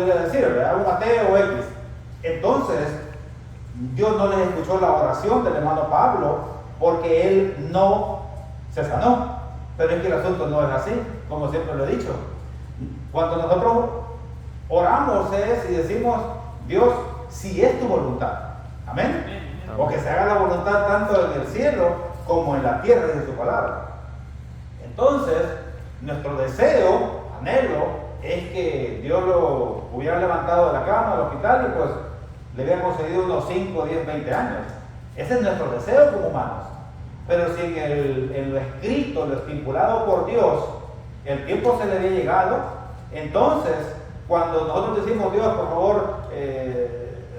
podría decir, ¿verdad? Un ateo X. Entonces, Dios no les escuchó la oración del hermano Pablo porque él no se sanó. Pero es que el asunto no es así, como siempre lo he dicho. Cuando nosotros oramos es y decimos, Dios, si es tu voluntad. Amén. O que se haga la voluntad tanto en el cielo como en la tierra, dice su palabra. Entonces, nuestro deseo, anhelo, es que Dios lo hubiera levantado de la cama al hospital y pues le hubiera concedido unos 5, 10, 20 años. Ese es nuestro deseo como humanos. Pero si en lo escrito, lo estipulado por Dios, el tiempo se le había llegado, entonces, cuando nosotros decimos, Dios, por favor,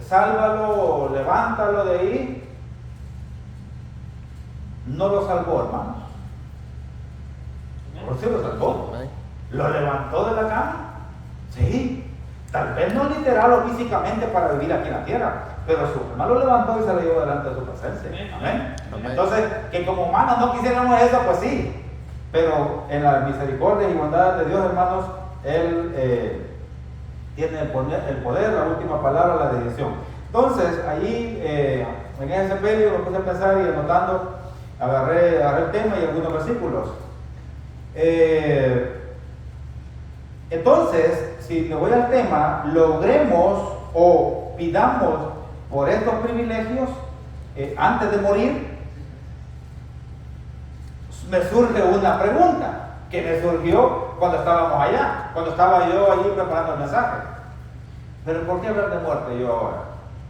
sálvalo, levántalo de ahí, no lo salvó, hermanos. ¿Por qué lo salvó? ¿Lo levantó de la cama? Sí. Tal vez no literal o físicamente para vivir aquí en la tierra, pero su hermano lo levantó y se lo llevó delante de su presencia. Amén. Entonces, que como humanos no quisiéramos eso, pues sí. Pero en la misericordia y bondad de Dios, hermanos, Él tiene el poder, la última palabra, la decisión. Entonces, allí, en ese periodo, me puse a pensar y anotando, agarré el tema y algunos versículos. Entonces, si me voy al tema, logremos o pidamos por estos privilegios antes de morir, me surge una pregunta que me surgió cuando estábamos allá, cuando estaba yo allí preparando el mensaje. Pero ¿por qué hablar de muerte yo ahora?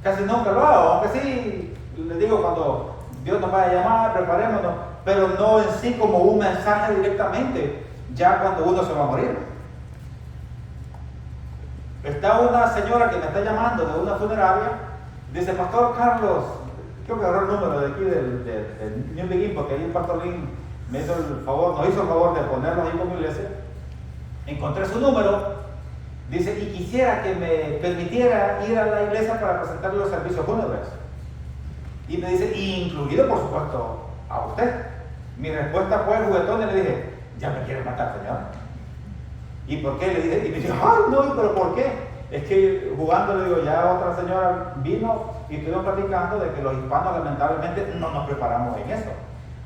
Casi nunca lo hago, aunque sí les digo cuando Dios nos vaya a llamar, preparémonos, pero no en sí como un mensaje directamente, ya cuando uno se va a morir. Está una señora que me está llamando de una funeraria, dice, Pastor Carlos, creo que agarró el número de aquí del New Beginning, porque ahí el Pastor Lin me hizo el favor, nos hizo el favor de ponerlo ahí como iglesia. Encontré su número, dice, y quisiera que me permitiera ir a la iglesia para presentarle los servicios fúnebres. Y me dice, incluido por supuesto a usted. Mi respuesta fue juguetón y le dije, ya me quiere matar, señora. ¿Y por qué? Le dije, y me dice, ay, no, pero ¿por qué? Es que jugando le digo, ya otra señora vino y estuvimos platicando de que los hispanos lamentablemente no nos preparamos en eso.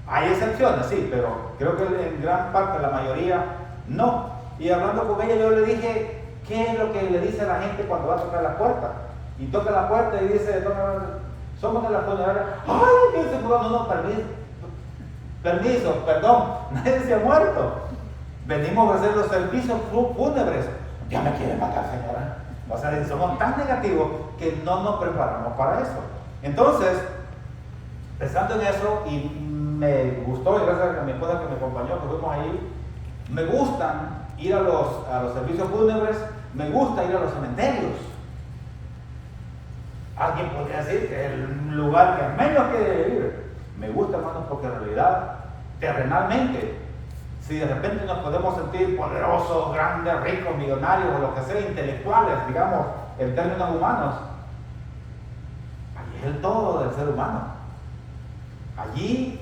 Hay excepciones, sí, pero creo que en gran parte, la mayoría, no. Y hablando con ella, yo le dije, ¿qué es lo que le dice a la gente cuando va a tocar la puerta? Y toca la puerta y dice, somos de la funeraria. ¡Ay, qué seguro! No, permiso, perdón, nadie se ha muerto. Venimos a hacer los servicios fúnebres. Ya me quiere matar, señora. O sea, somos tan negativos que no nos preparamos para eso. Entonces, pensando en eso, y me gustó, y gracias a mi esposa que me acompañó, que fuimos ahí, me gustan ir a los servicios fúnebres, me gusta ir a los cementerios. Alguien podría decir que es el lugar que menos quiere vivir. Me gusta, hermanos, porque en realidad, terrenalmente, si de repente nos podemos sentir poderosos, grandes, ricos, millonarios, o lo que sea, intelectuales, digamos, en términos humanos, allí es el todo del ser humano. Allí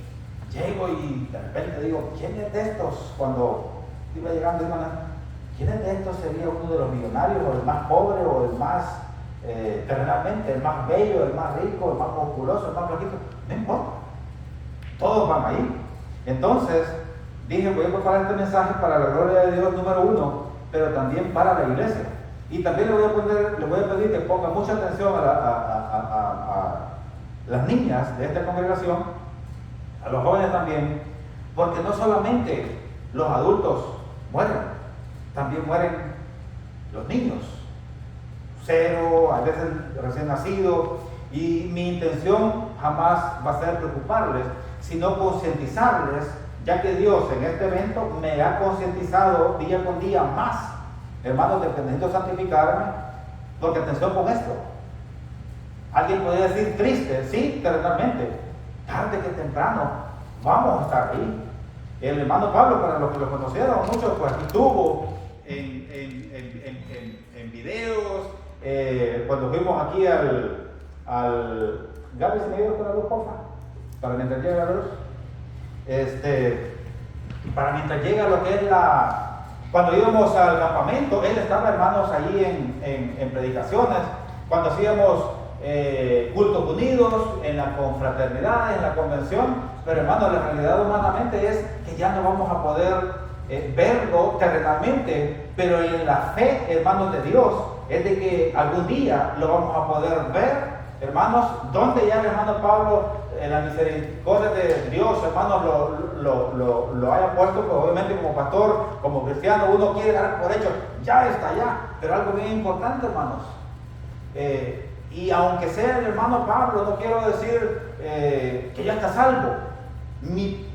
llego y de repente digo, ¿quién es de estos? Cuando iba llegando, hermana, ¿quién es de estos sería uno de los millonarios, o el más pobre, o el más, terrenalmente, el más bello, el más rico, el más musculoso, el más flaquito? No importa. Todos van ahí. Entonces, dije, voy a preparar este mensaje para la gloria de Dios, número uno, pero también para la iglesia. Y también le voy a pedir que ponga mucha atención a las niñas de esta congregación, a los jóvenes también, porque no solamente los adultos mueren, también mueren los niños. 0, a veces recién nacidos, y mi intención jamás va a ser preocuparles, sino concientizarles, ya que Dios en este evento me ha concientizado día con día más, hermanos, de que necesito santificarme, porque atención con esto. Alguien podría decir triste, sí, terrenalmente, tarde que temprano vamos a estar ahí. El hermano Pablo, para los que lo conocieron mucho, pues estuvo en videos, cuando fuimos aquí al Gaby, ¿se me dio con la luz, porfa? Para mientras llega la luz. Para mientras llega lo que es Cuando íbamos al campamento, él estaba, hermanos, allí en predicaciones. Cuando hacíamos cultos unidos, en la confraternidad, en la convención. Pero, hermanos, la realidad humanamente es que ya no vamos a poder verlo terrenalmente, pero en la fe, hermanos, de Dios, es de que algún día lo vamos a poder ver, hermanos, donde ya el hermano Pablo, en la misericordia de Dios, hermanos, lo haya puesto, pues obviamente como pastor, como cristiano, uno quiere dar por hecho, ya está allá, pero algo bien importante, hermanos, y aunque sea el hermano Pablo, no quiero decir que ya está salvo, y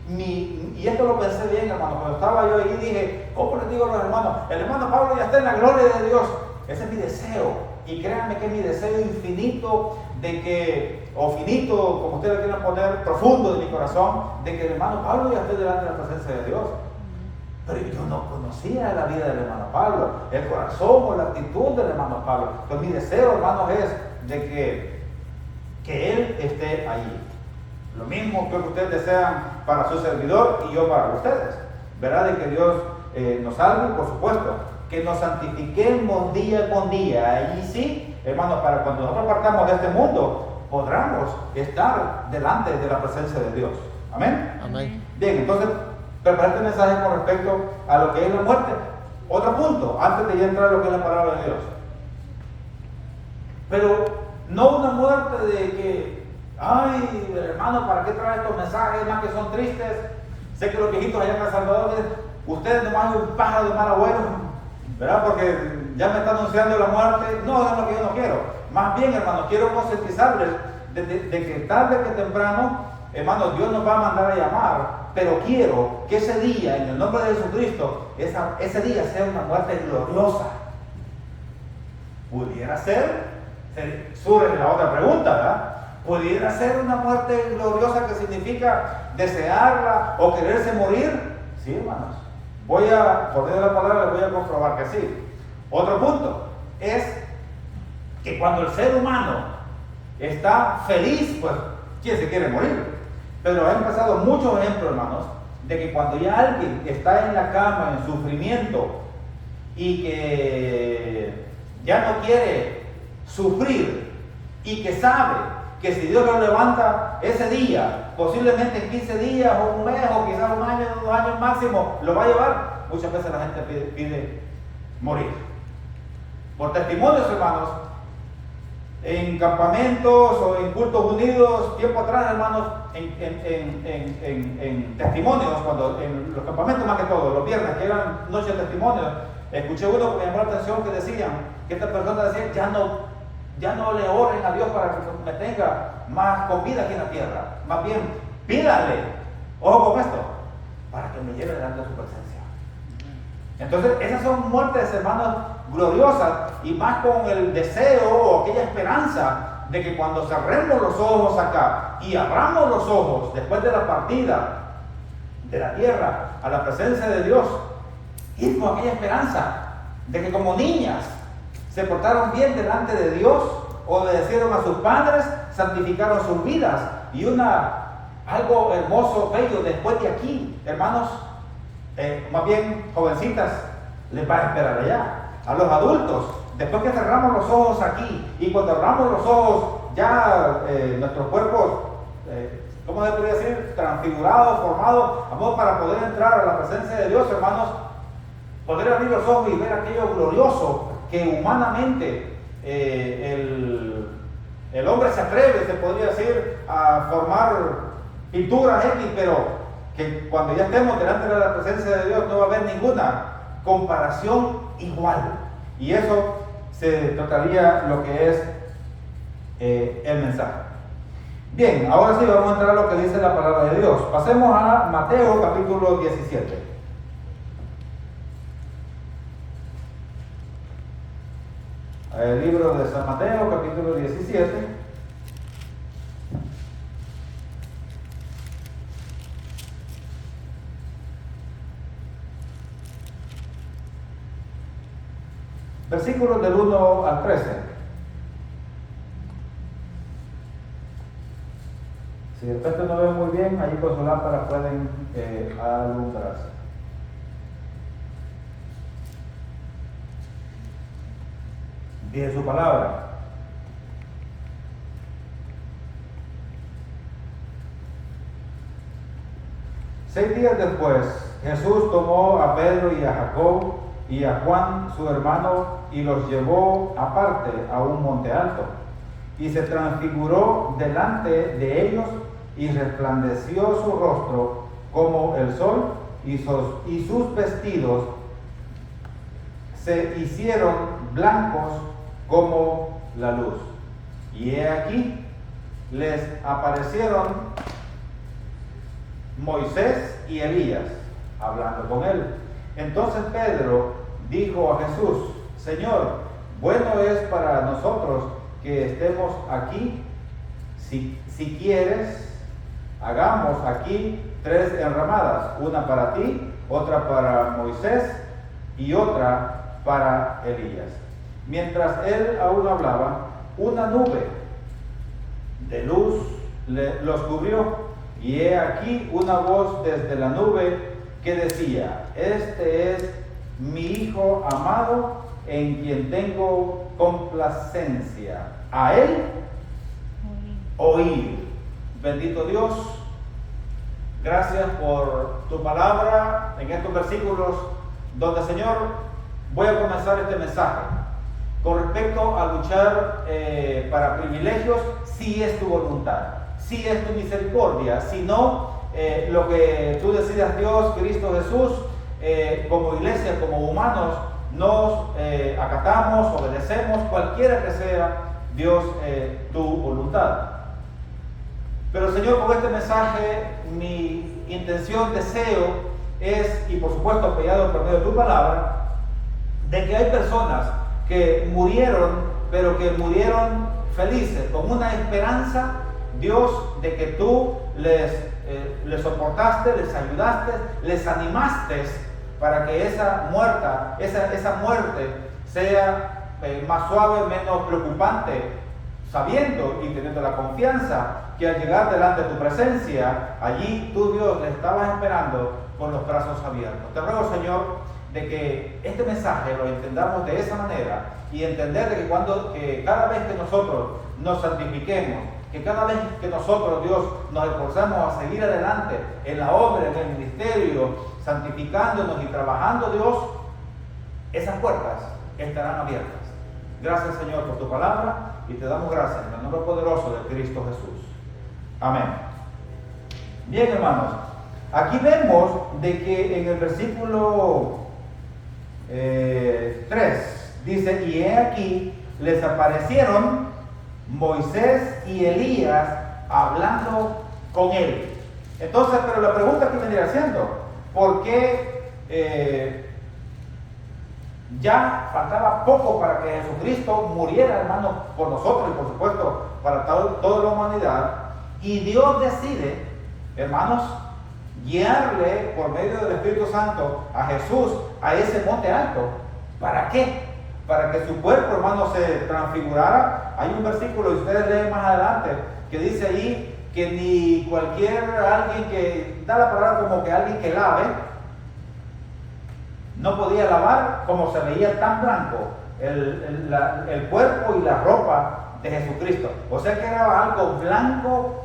esto lo pensé bien, hermano, cuando estaba yo ahí dije, ¿cómo les digo a los hermanos? El hermano Pablo ya está en la gloria de Dios. Ese es mi deseo, y créanme que es mi deseo infinito de que, o finito, como ustedes lo quieran poner, profundo de mi corazón, de que el hermano Pablo ya esté delante de la presencia de Dios. Pero yo no conocía la vida del hermano Pablo, el corazón o la actitud del hermano Pablo. Pues mi deseo, hermanos, es de que él esté allí. Lo mismo que ustedes desean para su servidor y yo para ustedes. ¿Verdad? De que Dios nos salve, por supuesto. Que nos santifiquemos día con día. Allí sí, hermanos, para cuando nosotros partamos de este mundo, podamos estar delante de la presencia de Dios. Amén. Amén. Bien, entonces, preparé este mensaje con respecto a lo que es la muerte. Otro punto, antes de ya entrar a lo que es la palabra de Dios. Pero no una muerte de que, ay, hermano, ¿para qué trae estos mensajes más que son tristes? Sé que los viejitos allá en El Salvador, ustedes nomás un pájaro de mal abuelo, ¿verdad? Porque ya me está anunciando la muerte. No, es lo que yo no quiero. Más bien, hermanos, quiero concientizarles de que tarde que temprano, hermanos, Dios nos va a mandar a llamar, pero quiero que ese día, en el nombre de Jesucristo, ese día sea una muerte gloriosa. Pudiera ser, surge la otra pregunta, ¿verdad? Pudiera ser una muerte gloriosa que significa desearla o quererse morir. Sí, hermanos. Voy a, por medio de la palabra, les voy a comprobar que sí. Otro punto es que cuando el ser humano está feliz, pues, ¿quién se quiere morir? Pero han pasado muchos ejemplos, hermanos, de que cuando ya alguien está en la cama, en sufrimiento, y que ya no quiere sufrir, y que sabe que si Dios lo levanta ese día, posiblemente en 15 días o un mes o quizás un año, 2 años máximo, lo va a llevar. Muchas veces la gente pide morir. Por testimonios, hermanos, en campamentos o en cultos unidos, tiempo atrás, hermanos, en testimonios, cuando en los campamentos más que todo, los viernes, que eran noches de testimonios, escuché uno que me llamó la atención que decían, que esta persona decía, ya no le oren a Dios para que me tenga más comida aquí en la tierra. Más bien, pídale, ojo con esto, para que me lleve delante de su presencia. Entonces, esas son muertes, hermanos, gloriosas, y más con el deseo o aquella esperanza de que cuando cerremos los ojos acá y abramos los ojos después de la partida de la tierra a la presencia de Dios, ir con aquella esperanza de que como niñas se portaron bien delante de Dios, obedecieron a sus padres, santificaron sus vidas, y algo hermoso, bello después de aquí, hermanos, más bien jovencitas, les va a esperar allá. A los adultos, después que cerramos los ojos aquí, y cuando abramos los ojos, ya nuestros cuerpos, ¿cómo se podría decir? Transfigurados, formados, vamos, para poder entrar a la presencia de Dios, hermanos, poder abrir los ojos y ver aquello glorioso que humanamente el hombre se atreve, se podría decir, a formar pinturas X, pero que cuando ya estemos delante de la presencia de Dios no va a haber ninguna comparación igual. Y eso se trataría lo que es el mensaje. Bien, ahora sí vamos a entrar a lo que dice la palabra de Dios. Pasemos a Mateo capítulo 17. El libro de San Mateo, capítulo 17. Versículos del 1 al 13. Si de repente no ven muy bien, ahí con su lámpara pueden alumbrarse. Dice su palabra. Seis días después, Jesús tomó a Pedro y a Jacob y a Juan, su hermano, y los llevó aparte a un monte alto. Y se transfiguró delante de ellos y resplandeció su rostro como el sol y sus vestidos se hicieron blancos como la luz. Y he aquí, les aparecieron Moisés y Elías hablando con él. Entonces Pedro dijo a Jesús: Señor, bueno es para nosotros que estemos aquí. Si quieres, hagamos aquí 3 enramadas, una para ti, otra para Moisés y otra para Elías. Mientras él aún hablaba, una nube de luz los cubrió, y he aquí una voz desde la nube que decía: Este es mi Hijo amado, en quien tengo complacencia. A él oír. Bendito Dios, gracias por tu palabra en estos versículos donde, Señor, voy a comenzar este mensaje con respecto a luchar para privilegios, si es tu voluntad, si es tu misericordia, si no, lo que tú decidas, Dios, Cristo Jesús, como iglesia, como humanos, nos acatamos, obedecemos, cualquiera que sea, Dios, tu voluntad. Pero, Señor, con este mensaje, mi intención, deseo es, y por supuesto apoyado por medio de tu palabra, de que hay personas que murieron, pero que murieron felices, con una esperanza, Dios, de que tú les soportaste, les ayudaste, les animaste para que esa muerte sea más suave, menos preocupante, sabiendo y teniendo la confianza que al llegar delante de tu presencia, allí tú, Dios, le estabas esperando con los brazos abiertos. Te ruego, Señor, de que este mensaje lo entendamos de esa manera y entender de que cada vez que nosotros nos santifiquemos, que cada vez que nosotros, Dios, nos esforzamos a seguir adelante en la obra, en el ministerio, santificándonos y trabajando, Dios, esas puertas estarán abiertas. Gracias, Señor, por tu palabra, y te damos gracias en el nombre poderoso de Cristo Jesús. Amén. Bien, hermanos, aquí vemos de que en el versículo 3 dice: y he aquí, les aparecieron Moisés y Elías hablando con él. Entonces, pero la pregunta que vendría siendo: ¿por qué ya faltaba poco para que Jesucristo muriera, hermano, por nosotros y por supuesto para toda la humanidad? Y Dios decide, hermanos, guiarle por medio del Espíritu Santo a Jesús a ese monte alto. ¿Para qué? Para que su cuerpo, hermano, se transfigurara. Hay un versículo, y ustedes leen más adelante, que dice ahí que ni alguien que da la palabra como que alguien que lave, no podía lavar como se veía tan blanco el cuerpo y la ropa de Jesucristo. O sea que era algo blanco,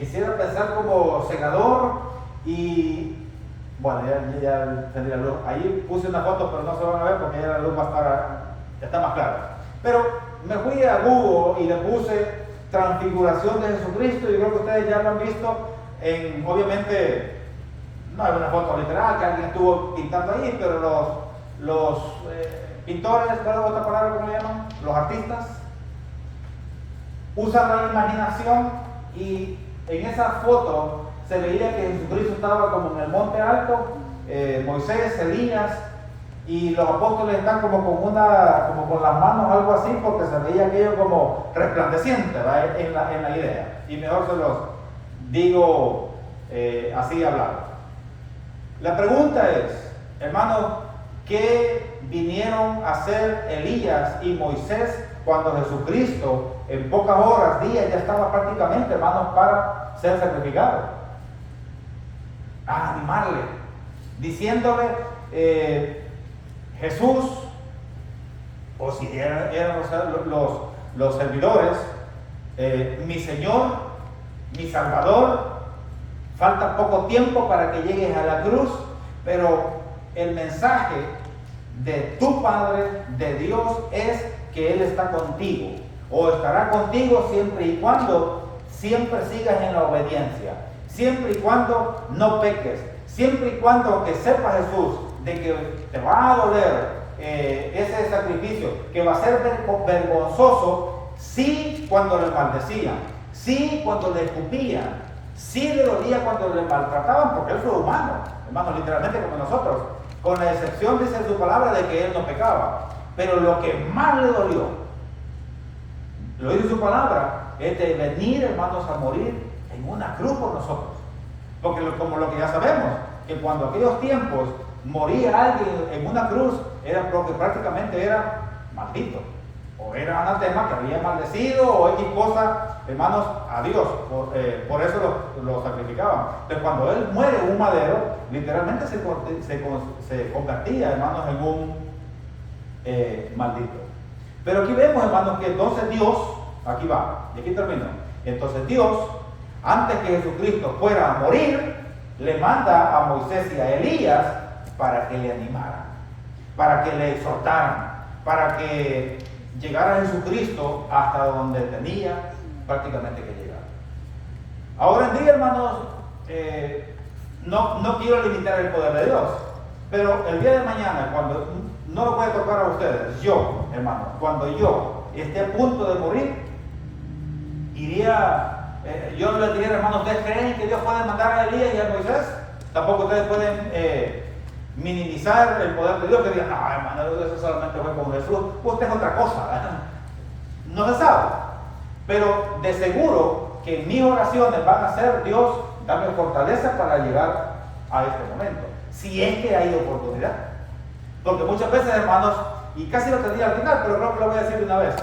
quisiera pensar como secador. Y bueno, ya tendría luz. Ahí puse una foto, pero no se van a ver porque ya la luz está más clara. Pero me fui a Google y le puse transfiguración de Jesucristo, y creo que ustedes ya lo han visto obviamente, no hay una foto literal que alguien estuvo pintando ahí, pero los pintores, ¿cuál es otra palabra que le llaman? Los artistas usan la imaginación, y en esa foto se veía que Jesucristo estaba como en el monte alto, Moisés, Elías, y los apóstoles están como con las manos, algo así, porque se veía aquello como resplandeciente, ¿verdad? en la idea. Y mejor se los digo así hablando. La pregunta es, hermano, ¿qué vinieron a hacer Elías y Moisés cuando Jesucristo en pocas horas, días, ya estaba prácticamente, hermanos, para ser sacrificado? A animarle, diciéndole, Jesús, o si eran los servidores, mi Señor, mi Salvador, falta poco tiempo para que llegues a la cruz, pero el mensaje de tu Padre, de Dios, es que Él está contigo, o estará contigo siempre y cuando siempre sigas en la obediencia, siempre y cuando no peques, siempre y cuando que sepa Jesús de que te va a doler ese sacrificio, que va a ser vergonzoso, sí cuando le maldecían, sí cuando le escupían, sí le dolía cuando le maltrataban, porque Él fue humano, hermano, literalmente como nosotros, con la excepción, dice su palabra, de que Él no pecaba. Pero lo que más le dolió, lo dice su palabra, es de venir, hermanos, a morir en una cruz por nosotros. Porque como lo que ya sabemos, que cuando aquellos tiempos moría alguien en una cruz, era porque prácticamente era maldito, o era anatema, que había maldecido, o X cosa, hermanos, a Dios. Por eso lo sacrificaban. Entonces, cuando Él muere en un madero, literalmente se convertía, hermanos, en un maldito. Pero aquí vemos, hermanos, que entonces Dios, aquí va, y aquí termino. Entonces Dios, antes que Jesucristo fuera a morir, le manda a Moisés y a Elías para que le animaran, para que le exhortaran, para que llegara Jesucristo hasta donde tenía prácticamente que llegar. Ahora en día, hermanos, no quiero limitar el poder de Dios, pero el día de mañana, cuando no lo puede tocar a ustedes, yo, hermano, cuando yo esté a punto de morir, yo les diría, hermano, ¿ustedes creen que Dios puede mandar a Elías y a Moisés? Tampoco ustedes pueden minimizar el poder de Dios, que digan, no, hermano, eso solamente fue con Jesús, usted es otra cosa, ¿verdad? No se sabe, pero de seguro que mis oraciones van a ser: Dios, dame fortaleza para llegar a este momento, si es que hay oportunidad. Porque muchas veces, hermanos, y casi lo tendría al final, pero creo que lo voy a decir de una vez,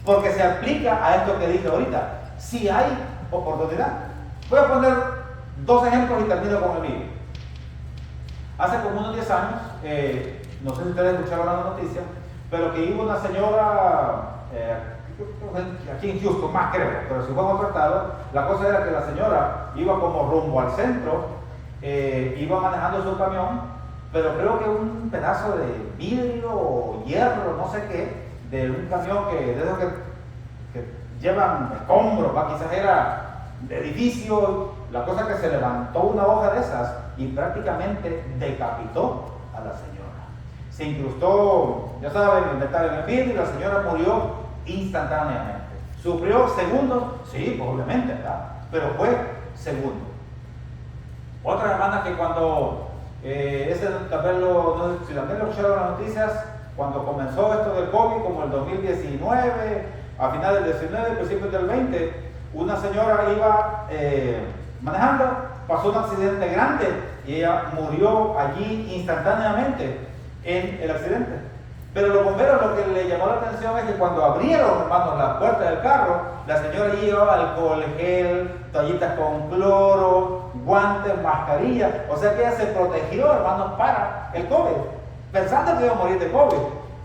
porque se aplica a esto que dije ahorita, si hay oportunidad. Voy a poner dos ejemplos y termino con el mío. Hace como unos 10 años, no sé si ustedes escucharon la noticia, pero que iba una señora, aquí en Houston más creo, pero si fue en otro estado, la cosa era que la señora iba como rumbo al centro, iba manejando su camión, pero creo que un pedazo de vidrio o hierro, no sé qué, de un camión de esos que llevan escombros, quizás era de edificio, la cosa que se levantó una hoja de esas y prácticamente decapitó a la señora. Se incrustó, ya saben, en el vidrio, y la señora murió instantáneamente. ¿Sufrió segundos? Sí, probablemente, ¿verdad? Pero fue segundos. Otra hermana que cuando, tal vez no sé si también lo escucharon las noticias, cuando comenzó esto del COVID, como el 2019, a finales del 19, principios del 20, una señora iba manejando, pasó un accidente grande y ella murió allí instantáneamente en el accidente. Pero los bomberos, lo que le llamó la atención es que cuando abrieron, hermanos, la puerta del carro, la señora allí llevaba alcohol, gel, toallitas con cloro, guantes, mascarilla. O sea que ella se protegió, hermanos, para el COVID, pensando que iba a morir de COVID,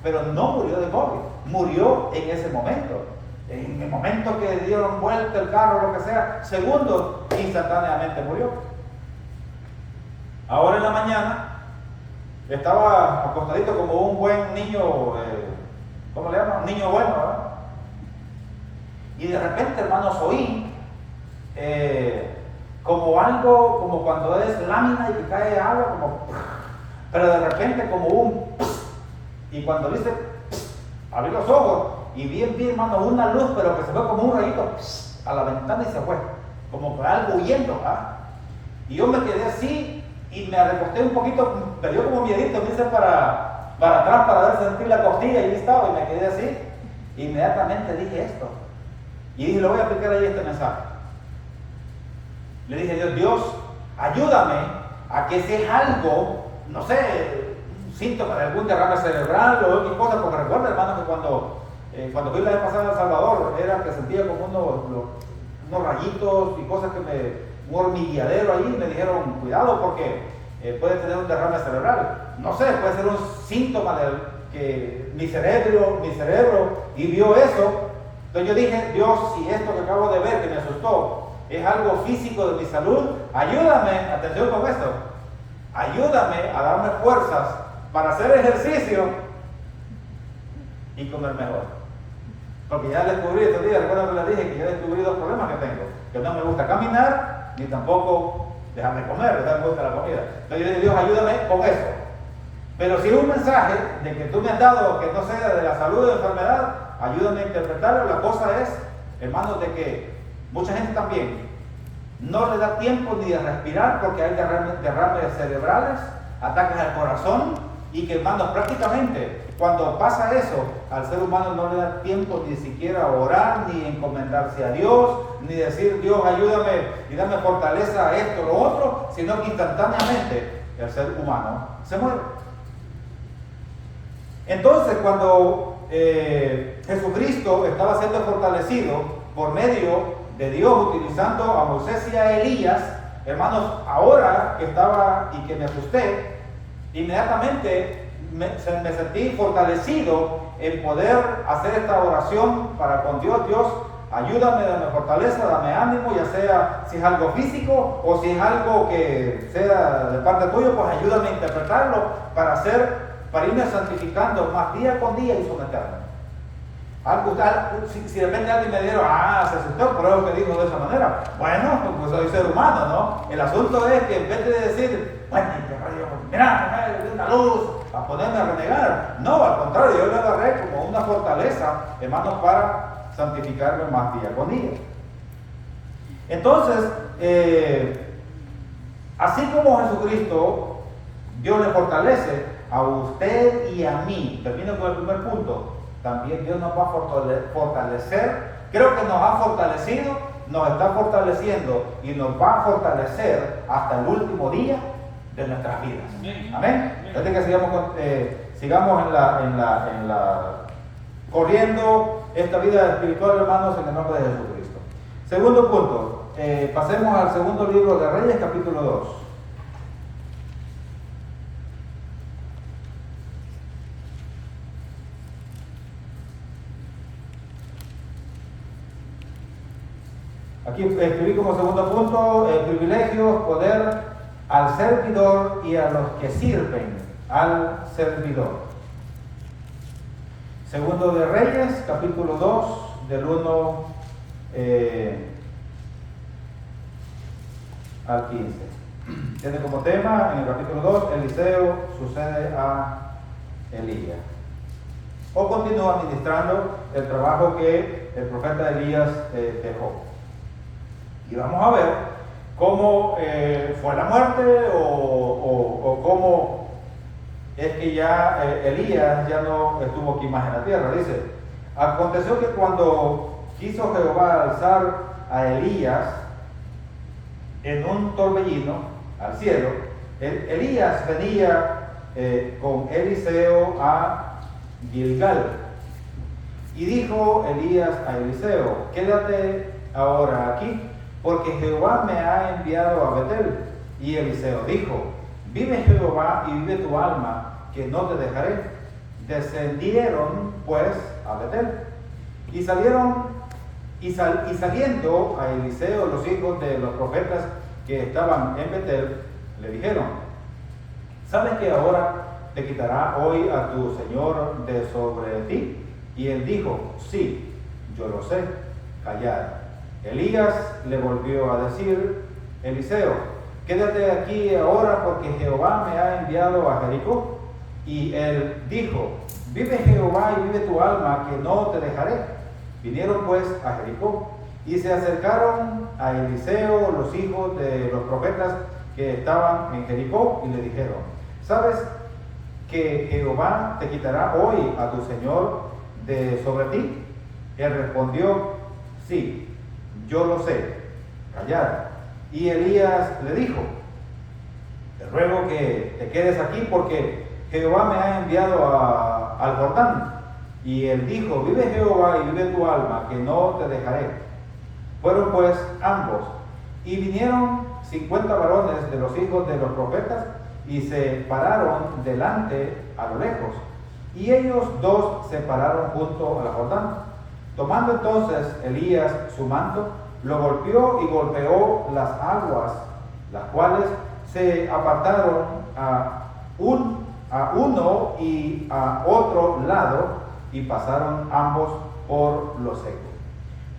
pero no murió de COVID, murió en ese momento. En el momento que dieron vuelta el carro, lo que sea, segundos, instantáneamente murió. Ahora en la mañana estaba acostadito como un buen niño, ¿cómo le llaman? Niño bueno, ¿verdad? Y de repente, hermanos, oí como algo, como cuando es lámina y que cae agua, como, pero de repente como un, y cuando dice, abrí los ojos y vi, hermano, una luz, pero que se fue como un rayito a la ventana y se fue, como que algo huyendo, ¿verdad? Y yo me quedé así y me recosté un poquito, me dio como miedito, me hice para atrás para ver, sentir la costilla y ahí estaba, y me quedé así. Inmediatamente dije esto, y dije, le voy a aplicar ahí este mensaje. Le dije a Dios, ayúdame a que si es algo, no sé, un síntoma de algún derrame cerebral o X cosa, porque recuerda, hermano, que cuando fui la vez pasada a El Salvador, era que sentía como unos rayitos y cosas un hormigueadero ahí, me dijeron, cuidado porque puede tener un derrame cerebral. No sé, puede ser un síntoma que mi cerebro y vio eso. Entonces yo dije, Dios, si esto que acabo de ver, que me asustó, es algo físico de mi salud, ayúdame, atención con esto, ayúdame a darme fuerzas para hacer ejercicio y comer mejor. Porque ya descubrí estos días, recuerdo que les dije que ya descubrí dos problemas que tengo, que no me gusta caminar, ni tampoco dejar de comer, no me gusta la comida. Entonces yo dije, Dios, ayúdame con eso. Pero si es un mensaje de que tú me has dado que no sea de la salud o de enfermedad, ayúdame a interpretarlo. La cosa es, hermanos, de que mucha gente también no le da tiempo ni de respirar porque hay derrames cerebrales, ataques al corazón, y que, hermanos, prácticamente cuando pasa eso, al ser humano no le da tiempo ni siquiera a orar, ni encomendarse a Dios, ni decir, Dios, ayúdame y dame fortaleza a esto o lo otro, sino que instantáneamente el ser humano se muere. Entonces, cuando Jesucristo estaba siendo fortalecido por medio de Dios, utilizando a Moisés y a Elías, hermanos, ahora que estaba y que me asusté, inmediatamente me sentí fortalecido en poder hacer esta oración para con Dios. Dios, ayúdame, dame fortaleza, dame ánimo, ya sea si es algo físico o si es algo que sea de parte tuya, pues ayúdame a interpretarlo para irme santificando más día con día y someterme. Si de repente alguien me diera, se asustó por algo que dijo de esa manera, bueno, pues soy ser humano, ¿no? El asunto es que en vez de decir, bueno, mira, una luz, a ponerme a renegar, no, al contrario, yo le agarré como una fortaleza, hermanos, para santificarme más día con día. Entonces, así como Jesucristo, Dios le fortalece a usted y a mí, termino con el primer punto, también Dios nos va a fortalecer, creo que nos ha fortalecido, nos está fortaleciendo y nos va a fortalecer hasta el último día de nuestras vidas. Amén. Así que sigamos corriendo esta vida espiritual, hermanos, en el nombre de Jesucristo. Segundo punto, pasemos al segundo libro de Reyes, capítulo 2. Aquí escribí como segundo punto, privilegios, poder al servidor y a los que sirven al servidor. Segundo de Reyes, capítulo 2, del 1 al 15. Tiene como tema, en el capítulo 2, Eliseo sucede a Elías. O continúa administrando el trabajo que el profeta Elías dejó. Y vamos a ver cómo fue la muerte o cómo es que ya Elías ya no estuvo aquí más en la tierra. Dice, aconteció que cuando quiso Jehová alzar a Elías en un torbellino al cielo, Elías venía con Eliseo a Gilgal. Y dijo Elías a Eliseo, quédate ahora aquí, porque Jehová me ha enviado a Betel. Y Eliseo dijo, vive Jehová y vive tu alma, que no te dejaré. Descendieron pues a Betel. Y saliendo a Eliseo los hijos de los profetas que estaban en Betel, le dijeron, ¿sabes que ahora te quitará hoy a tu señor de sobre ti? Y él dijo, sí, yo lo sé, callad. Elías le volvió a decir, Eliseo, quédate aquí ahora porque Jehová me ha enviado a Jericó. Y él dijo, vive Jehová y vive tu alma, que no te dejaré. Vinieron pues a Jericó y se acercaron a Eliseo los hijos de los profetas que estaban en Jericó y le dijeron, ¿sabes que Jehová te quitará hoy a tu señor de sobre ti? Él respondió, sí, yo lo sé, callad. Y Elías le dijo, te ruego que te quedes aquí porque Jehová me ha enviado al Jordán. Y él dijo, vive Jehová y vive tu alma, que no te dejaré. Fueron pues ambos, y vinieron 50 varones de los hijos de los profetas, y se pararon delante a lo lejos. Y ellos dos se pararon junto a la Jordán. Tomando entonces Elías su manto, lo golpeó y golpeó las aguas, las cuales se apartaron a uno y a otro lado, y pasaron ambos por lo seco.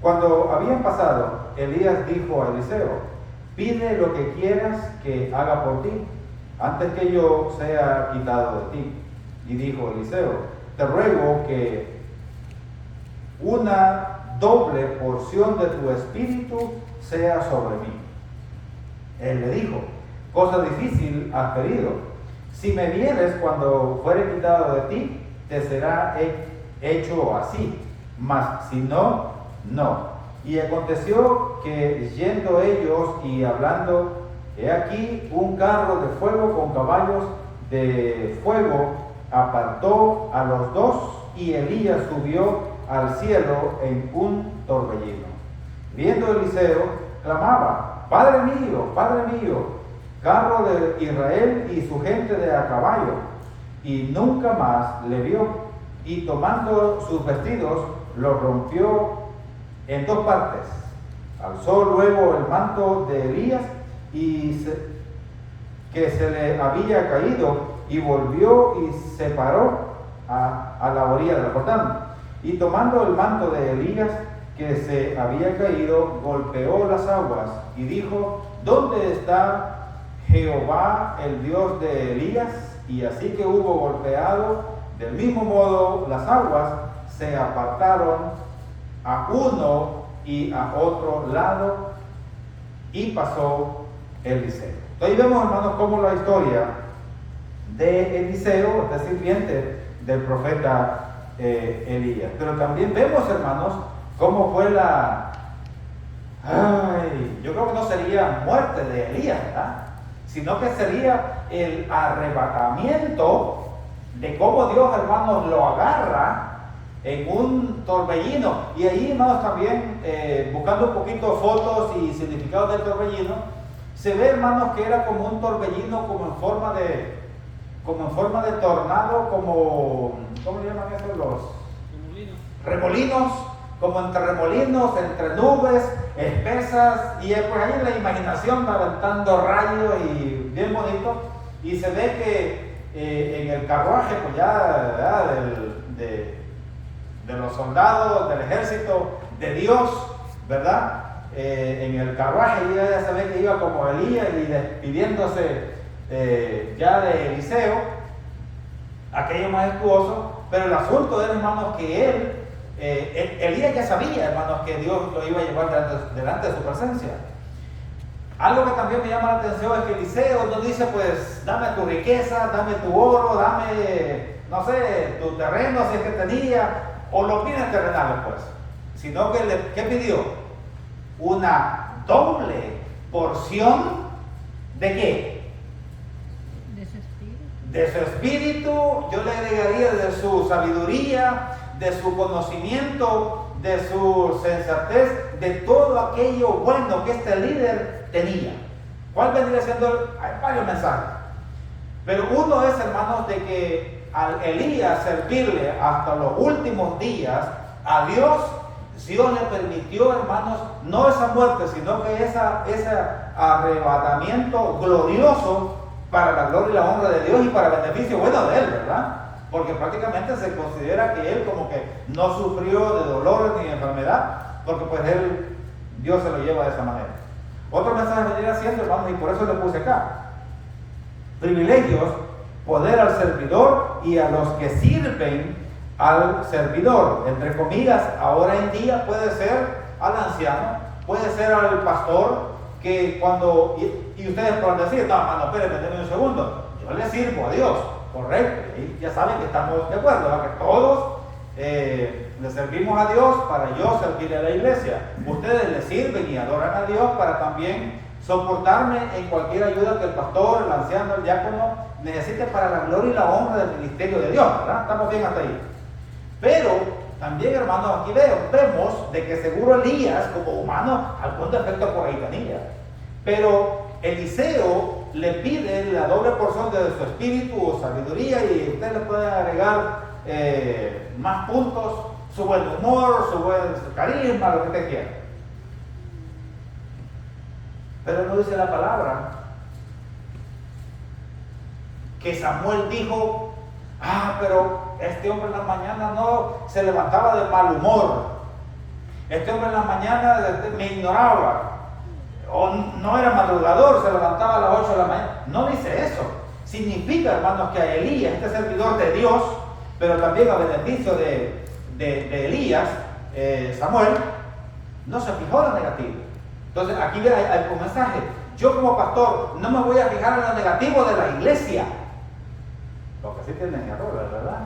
Cuando habían pasado, Elías dijo a Eliseo: pide lo que quieras que haga por ti, antes que yo sea quitado de ti. Y dijo Eliseo: te ruego que una doble porción de tu espíritu sea sobre mí. Él le dijo: cosa difícil has pedido. Si me vieres cuando fuere quitado de ti, te será hecho así, mas si no, no. Y aconteció que yendo ellos y hablando, he aquí un carro de fuego con caballos de fuego apartó a los dos, y Elías subió al cielo en un torbellino. Viendo Eliseo, clamaba: Padre mío, carro de Israel y su gente de a caballo. Y nunca más le vio. Y tomando sus vestidos, los rompió en dos partes. Alzó luego el manto de Elías que se le había caído, y volvió y se paró a la orilla del Jordán. Y tomando el manto de Elías que se había caído, golpeó las aguas y dijo: ¿dónde está Jehová, el Dios de Elías? Y así que hubo golpeado, del mismo modo las aguas se apartaron a uno y a otro lado, y pasó Eliseo. Entonces vemos, hermanos, cómo la historia de Eliseo, este sirviente del profeta Elías. Pero también vemos, hermanos, cómo fue yo creo que no sería muerte de Elías, ¿verdad? Sino que sería el arrebatamiento de cómo Dios, hermanos, lo agarra en un torbellino. Y ahí, hermanos, también buscando un poquito fotos y significados del torbellino, se ve, hermanos, que era como un torbellino, como en forma de tornado, como, ¿cómo le llaman eso? Los remolinos, como entre remolinos, entre nubes espesas, y pues ahí la imaginación va aventando rayos y bien bonito. Y se ve que en el carruaje, pues ya de los soldados del ejército de Dios, ¿verdad? En el carruaje ya se ve que iba como Elías y despidiéndose ya de Eliseo, aquello majestuoso. Pero el asunto es, hermanos, que Elías ya sabía, hermanos, que Dios lo iba a llevar delante de su presencia. Algo que también me llama la atención es que Eliseo no dice: pues dame tu riqueza, dame tu oro, dame, no sé, tu terreno si es que tenía, o los bienes terrenales, pues. Sino que ¿qué pidió? Una doble porción ¿de qué? De su espíritu, yo le agregaría de su sabiduría, de su conocimiento, de su sensatez, de todo aquello bueno que este líder tenía. ¿Cuál vendría siendo? Hay varios mensajes, pero uno es, hermanos, de que al Elías servirle hasta los últimos días a Dios, Dios le permitió, hermanos, no esa muerte, sino que ese arrebatamiento glorioso para la gloria y la honra de Dios y para el beneficio bueno de él, ¿verdad? Porque prácticamente se considera que él como que no sufrió de dolor ni de enfermedad, porque pues Dios se lo lleva de esa manera. Otro mensaje vendría siendo, hermanos, y por eso le puse acá: privilegios, poder al servidor y a los que sirven al servidor. Entre comillas, ahora en día puede ser al anciano, puede ser al pastor, que cuando, y ustedes pueden decir: no, hermano, espérenme, denme un segundo, yo le sirvo a Dios, correcto, y ya saben que estamos de acuerdo, ¿verdad? Que todos le servimos a Dios para yo servirle a la iglesia. Ustedes le sirven y adoran a Dios para también soportarme en cualquier ayuda que el pastor, el anciano, el diácono necesite para la gloria y la honra del ministerio de Dios, ¿verdad? Estamos bien hasta ahí. Pero también, hermanos, aquí vemos de que seguro Elías, como humano, algún defecto por ahí tenía. Pero Eliseo le pide la doble porción de su espíritu o sabiduría, y ustedes le pueden agregar más puntos, su buen humor, su buen carisma, lo que usted quiera. Pero no dice la palabra que Samuel dijo: pero este hombre en la mañana no se levantaba de mal humor, este hombre en la mañana me ignoraba, o no era madrugador, se levantaba a las 8 de la mañana. No dice eso. Significa, hermanos, que a Elías, este servidor de Dios, pero también a beneficio de Elías, Samuel, no se fijó en lo negativo. Entonces aquí hay un mensaje: yo como pastor no me voy a fijar en lo negativo de la iglesia, porque sí tienen errores, ¿verdad?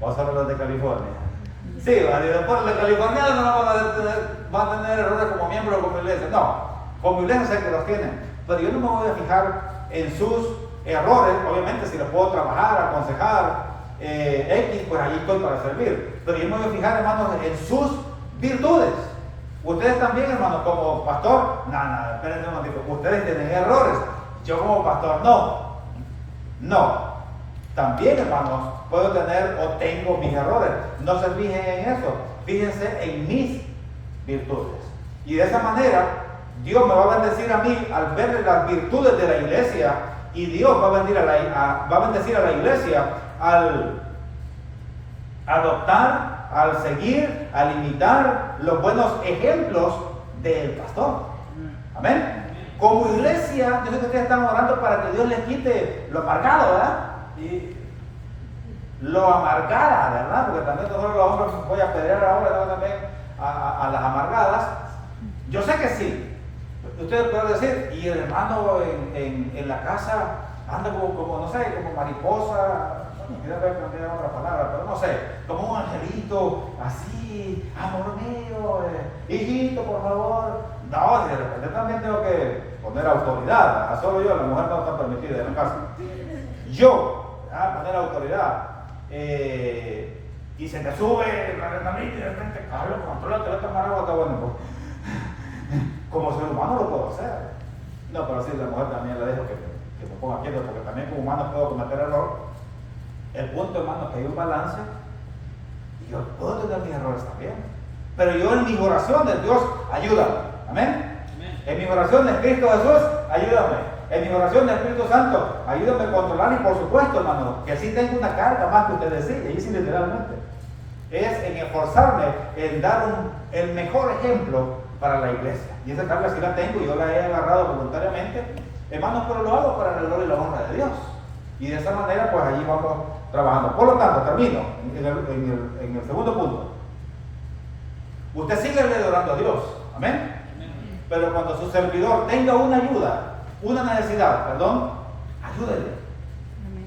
Vamos a hablar los de California. Sí, después los californianos no van a tener errores como miembros o como iglesia. No, como iglesia sé que los tienen, pero yo no me voy a fijar en sus errores. Obviamente si los puedo trabajar, aconsejar, X, pues ahí estoy para servir. Pero yo me voy a fijar, hermanos, en sus virtudes. Ustedes también, hermanos, como pastor, nada, espérenme un momentito, ustedes tienen errores, yo como pastor no. También, hermanos, puedo tener o tengo mis errores. No se fijen en eso, fíjense en mis virtudes. Y de esa manera, Dios me va a bendecir a mí al ver las virtudes de la iglesia, y Dios va a bendecir a la iglesia al adoptar, al seguir, al imitar los buenos ejemplos del pastor. Amén. Como iglesia, yo sé que ustedes están orando para que Dios les quite lo amargado, ¿verdad? Y lo amargada, ¿verdad? Porque también nosotros los hombres voy a pelear ahora, ¿no? También a las amargadas. Yo sé que sí. Ustedes pueden decir: y el hermano en la casa anda como no sé, como mariposa. Quiero ver cambiar otra palabra, pero no sé, como un angelito, así, amor mío, hijito, por favor. No, de repente también tengo que poner autoridad. Solo yo, la mujer no está permitida en la casa. Yo, poner autoridad. Y se te sube la adrenalina y de repente, Carlos, controla, te lo tomas agua, está bueno. Pues, como ser humano lo puedo hacer. No, pero sí, la mujer también la dejo que me ponga quieto, porque también como humano puedo cometer error. El punto, hermano, es que hay un balance, y yo puedo tener mis errores también, pero yo en mis oraciones, Dios, ayúdame. Amén. En mis oraciones, Cristo Jesús, ayúdame. En mis oraciones, Espíritu Santo, ayúdame a controlar. Y por supuesto, hermano, que sí tengo una carga más que ustedes sí, y sí literalmente es en esforzarme en dar el mejor ejemplo para la iglesia. Y esa carga sí la tengo, y yo la he agarrado voluntariamente, hermanos, pero lo hago para la gloria y la honra de Dios. Y de esa manera, pues allí vamos trabajando. Por lo tanto, termino en el segundo punto. Usted sigue orando a Dios. Amén. Pero cuando su servidor tenga una ayuda, una necesidad, ayúdenle.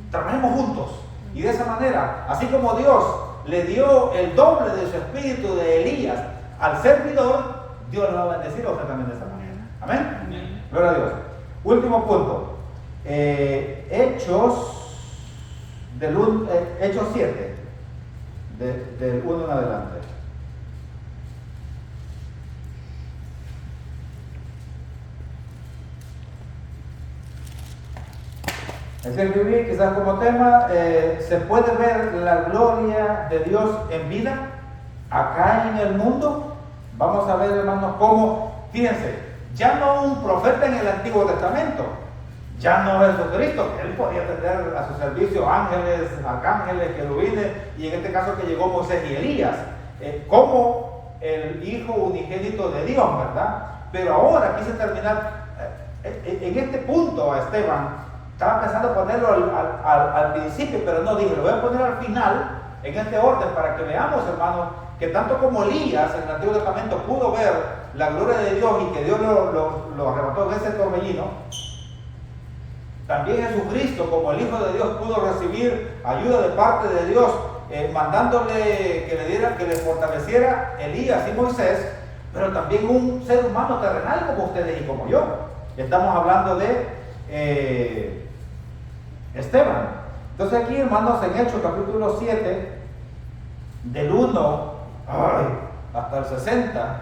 Trabajemos juntos. Y de esa manera, así como Dios le dio el doble de su espíritu de Elías al servidor, Dios lo va a bendecir a usted también de esa manera. Amén. Gloria a Dios. Último punto. Hechos 7, del 1 en adelante. Es que escribí quizás como tema, ¿se puede ver la gloria de Dios en vida acá en el mundo? Vamos a ver, hermanos, cómo, fíjense, ya no un profeta en el Antiguo Testamento, ya no Jesucristo, que él podía tener a su servicio ángeles, arcángeles, querubines, y en este caso que llegó Moisés y Elías, como el Hijo unigénito de Dios, ¿verdad? Pero ahora quise terminar en este punto a Esteban. Estaba pensando ponerlo al principio, pero no, dije, lo voy a poner al final, en este orden, para que veamos, hermanos, que tanto como Elías en el Antiguo Testamento pudo ver la gloria de Dios y que Dios lo arrebató en ese torbellino, también Jesucristo, como el Hijo de Dios, pudo recibir ayuda de parte de Dios, mandándole que le fortaleciera Elías y Moisés, pero también un ser humano terrenal como ustedes y como yo. Estamos hablando de Esteban. Entonces aquí, hermanos, en Hechos capítulo 7, del 1 hasta el 60,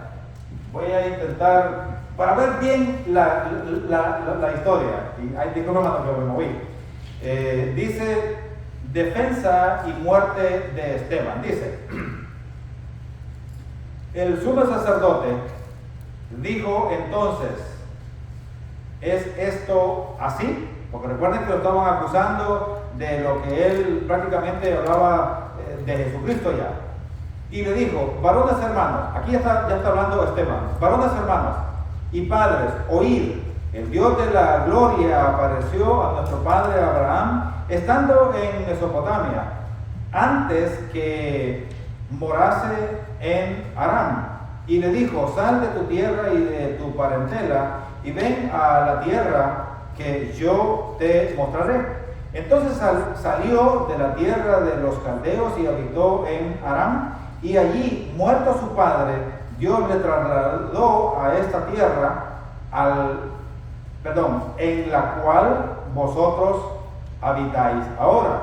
voy a intentar, para ver bien la historia, y hay disculpas, hermanos, que me moví. Dice, defensa y muerte de Esteban. Dice, el sumo sacerdote dijo entonces, ¿es esto así? Porque recuerden que lo estaban acusando de lo que él prácticamente hablaba de Jesucristo ya. Y le dijo, varones hermanos, aquí ya está hablando Esteban, varones hermanos y padres, oíd, el Dios de la gloria apareció a nuestro padre Abraham estando en Mesopotamia, antes que morase en Aram, y le dijo, sal de tu tierra y de tu parentela, y ven a la tierra que yo te mostraré. Entonces salió de la tierra de los caldeos y habitó en Aram, y allí, muerto su padre, Dios le trasladó a esta tierra, en la cual vosotros habitáis ahora.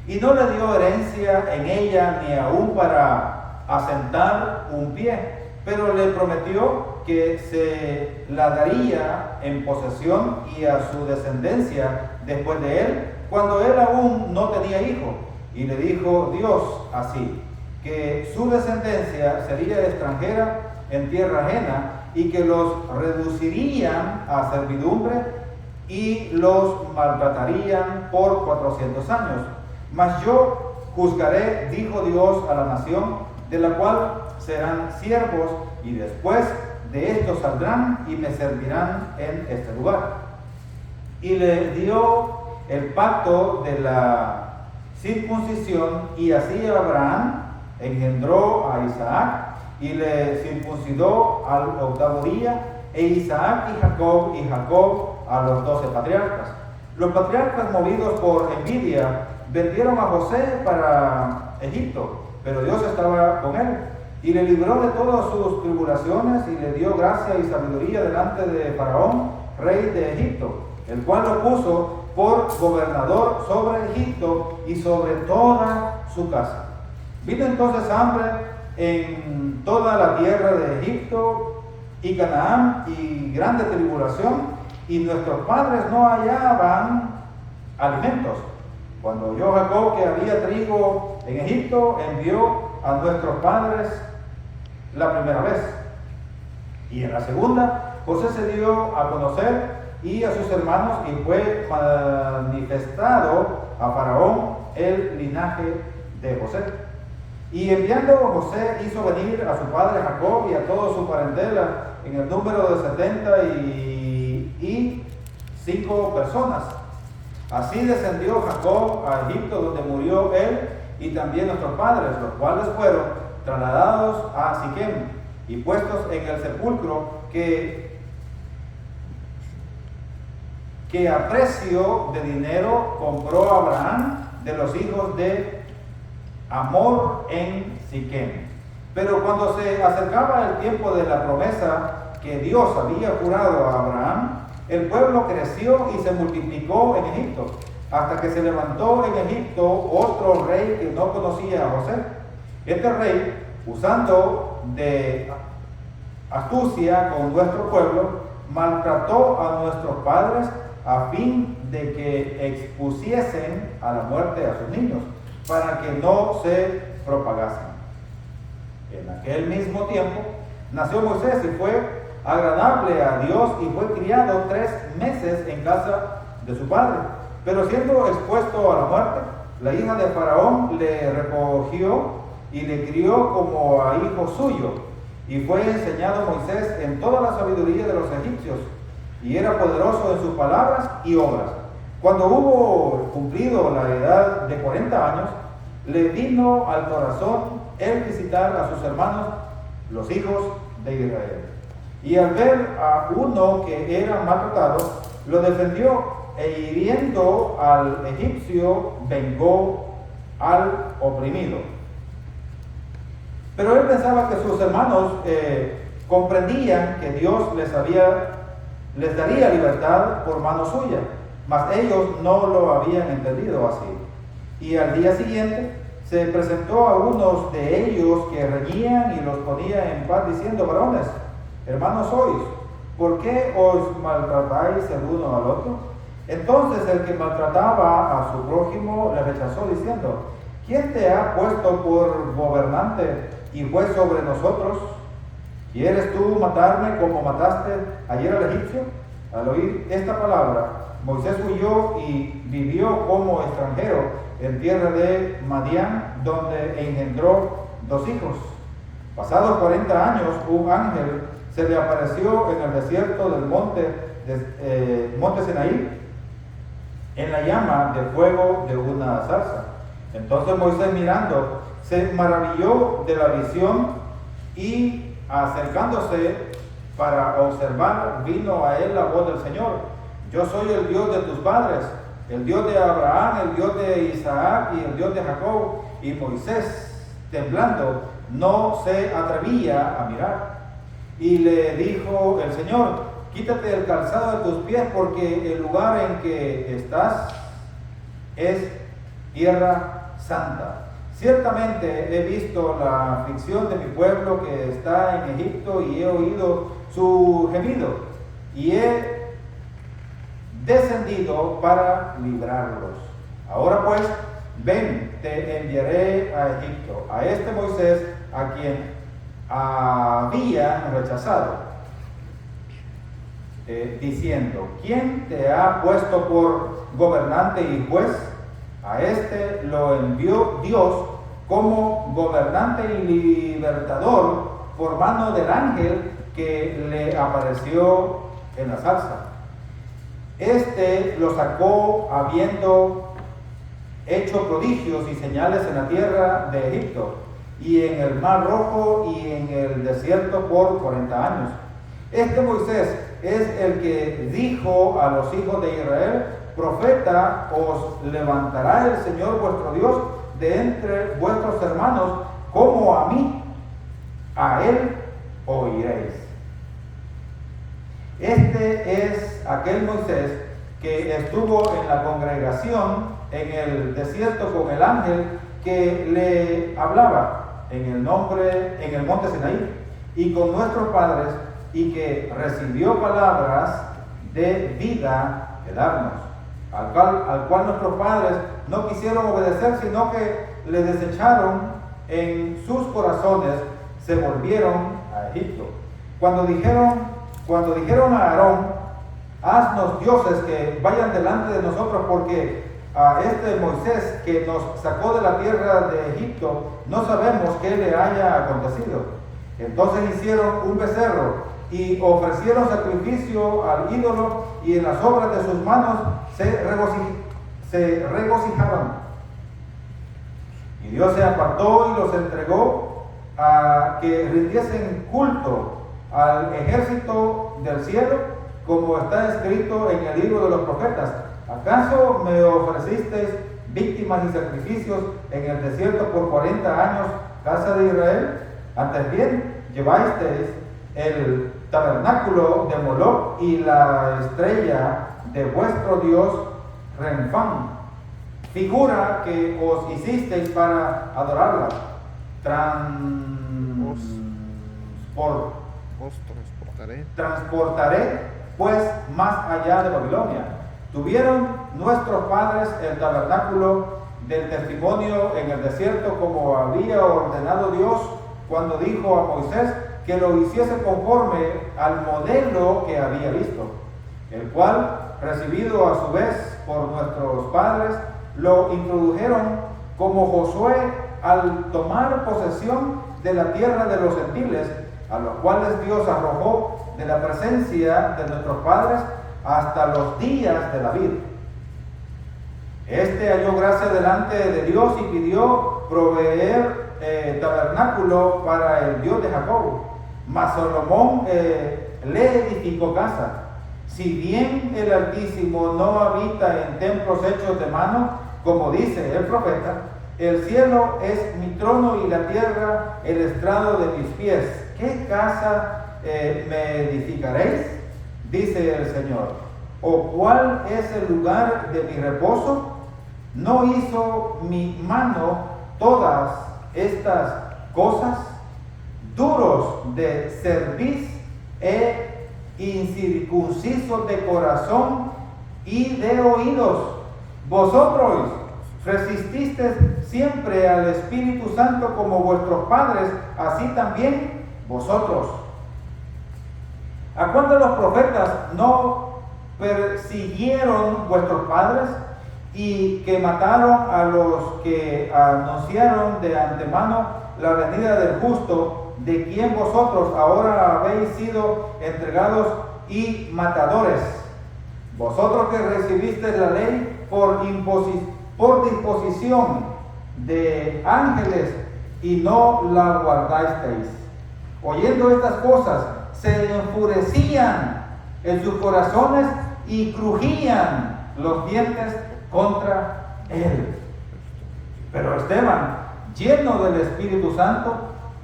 Y no le dio herencia en ella ni aún para asentar un pie, pero le prometió que se la daría en posesión y a su descendencia después de él, cuando él aún no tenía hijo. Y le dijo Dios así, que su descendencia sería extranjera en tierra ajena, y que los reducirían a servidumbre y los maltratarían por 400 años. Mas yo juzgaré, dijo Dios, a la nación, de la cual serán siervos, y después de esto saldrán y me servirán en este lugar. Y le dio el pacto de la circuncisión, y así Abraham engendró a Isaac, y le circuncidó al octavo día, e Isaac y Jacob a los 12 patriarcas. Los patriarcas, movidos por envidia, vendieron a José para Egipto, pero Dios estaba con él, y le libró de todas sus tribulaciones, y le dio gracia y sabiduría delante de Faraón, rey de Egipto, el cual lo puso por gobernador sobre Egipto y sobre toda su casa. Vino entonces hambre en toda la tierra de Egipto y Canaán, y grande tribulación, y nuestros padres no hallaban alimentos. Cuando oyó Jacob que había trigo en Egipto, envió a nuestros padres la primera vez. Y en la segunda, José se dio a conocer y a sus hermanos, y fue manifestado a Faraón el linaje de José. Y enviando José hizo venir a su padre Jacob y a toda su parentela en el número de 75 personas. Así descendió Jacob a Egipto, donde murió él y también nuestros padres, los cuales fueron trasladados a Siquem y puestos en el sepulcro que a precio de dinero compró Abraham de los hijos de Amor en Siquem. Pero cuando se acercaba el tiempo de la promesa que Dios había jurado a Abraham, el pueblo creció y se multiplicó en Egipto, hasta que se levantó en Egipto otro rey que no conocía a José. Este rey, usando de astucia con nuestro pueblo, maltrató a nuestros padres a fin de que expusiesen a la muerte a sus niños, para que no se propagasen. En aquel mismo tiempo nació Moisés y fue agradable a Dios, y fue criado 3 meses en casa de su padre. Pero siendo expuesto a la muerte, la hija de Faraón le recogió y le crió como a hijo suyo. Y fue enseñado Moisés en toda la sabiduría de los egipcios, y era poderoso en sus palabras y obras. Cuando hubo cumplido la edad de 40 años, le vino al corazón el visitar a sus hermanos, los hijos de Israel. Y al ver a uno que era maltratado, lo defendió, e hiriendo al egipcio, vengó al oprimido. Pero él pensaba que sus hermanos comprendían que Dios les daría libertad por mano suya, mas ellos no lo habían entendido así. Y al día siguiente se presentó a unos de ellos que reñían y los ponía en paz, diciendo: varones, hermanos sois, ¿por qué os maltratáis el uno al otro? Entonces el que maltrataba a su prójimo le rechazó diciendo: ¿quién te ha puesto por gobernante y juez sobre nosotros? ¿Quieres tú matarme como mataste ayer al egipcio? Al oír esta palabra, Moisés huyó y vivió como extranjero en tierra de Madián, donde engendró 2 hijos. Pasados 40 años, un ángel se le apareció en el desierto del monte Sinaí, en la llama de fuego de una zarza. Entonces Moisés, mirando, se maravilló de la visión y acercándose para observar, vino a él la voz del Señor: yo soy el Dios de tus padres, el Dios de Abraham, el Dios de Isaac y el Dios de Jacob. Y Moisés, temblando, no se atrevía a mirar. Y le dijo el Señor: quítate el calzado de tus pies, porque el lugar en que estás es tierra santa. Ciertamente he visto la aflicción de mi pueblo que está en Egipto, y he oído su gemido, y he descendido para librarlos. Ahora pues, ven, te enviaré a Egipto, a este Moisés a quien había rechazado, diciendo: ¿quién te ha puesto por gobernante y juez? A este lo envió Dios como gobernante y libertador por mano del ángel que le apareció en la zarza. Este lo sacó habiendo hecho prodigios y señales en la tierra de Egipto y en el mar Rojo y en el desierto por 40 años. Este Moisés es el que dijo a los hijos de Israel: profeta os levantará el Señor vuestro Dios de entre vuestros hermanos, como a mí, a él oiréis. Este es aquel Moisés que estuvo en la congregación en el desierto con el ángel que le hablaba en el monte Sinaí y con nuestros padres, y que recibió palabras de vida de darnos, al cual nuestros padres no quisieron obedecer, sino que le desecharon en sus corazones, se volvieron a Egipto. Cuando dijeron a Aarón: haznos dioses que vayan delante de nosotros, porque a este Moisés que nos sacó de la tierra de Egipto no sabemos qué le haya acontecido. Entonces hicieron un becerro y ofrecieron sacrificio al ídolo, y en las obras de sus manos se regocijaron. Y Dios se apartó y los entregó a que rindiesen culto al ejército del cielo, como está escrito en el libro de los profetas: ¿acaso me ofrecisteis víctimas y sacrificios en el desierto por 40 años, casa de Israel? Antes bien, llevasteis el tabernáculo de Moloc y la estrella de vuestro dios Renfán, figura que os hicisteis para adorarla. Transportaré pues más allá de Babilonia. Tuvieron nuestros padres el tabernáculo del testimonio en el desierto, como había ordenado Dios cuando dijo a Moisés que lo hiciese conforme al modelo que había visto, el cual, recibido a su vez por nuestros padres, lo introdujeron como Josué al tomar posesión de la tierra de los gentiles, a los cuales Dios arrojó de la presencia de nuestros padres hasta los días de David. Este halló gracia delante de Dios y pidió proveer tabernáculo para el Dios de Jacob. Mas Salomón le edificó casa. Si bien el Altísimo no habita en templos hechos de mano, como dice el profeta: el cielo es mi trono y la tierra el estrado de mis pies. ¿Qué casa me edificaréis? Dice el Señor. ¿O cuál es el lugar de mi reposo? ¿No hizo mi mano todas estas cosas? Duros de cerviz e incircuncisos de corazón, y de oídos. Vosotros resististeis siempre al Espíritu Santo como vuestros padres, así también vosotros. ¿A cuántos de los profetas no persiguieron vuestros padres y que mataron a los que anunciaron de antemano la venida del justo, de quien vosotros ahora habéis sido entregados y matadores? Vosotros que recibisteis la ley por disposición de ángeles y no la guardasteis. Oyendo estas cosas, se enfurecían en sus corazones y crujían los dientes contra él. Pero Esteban, lleno del Espíritu Santo,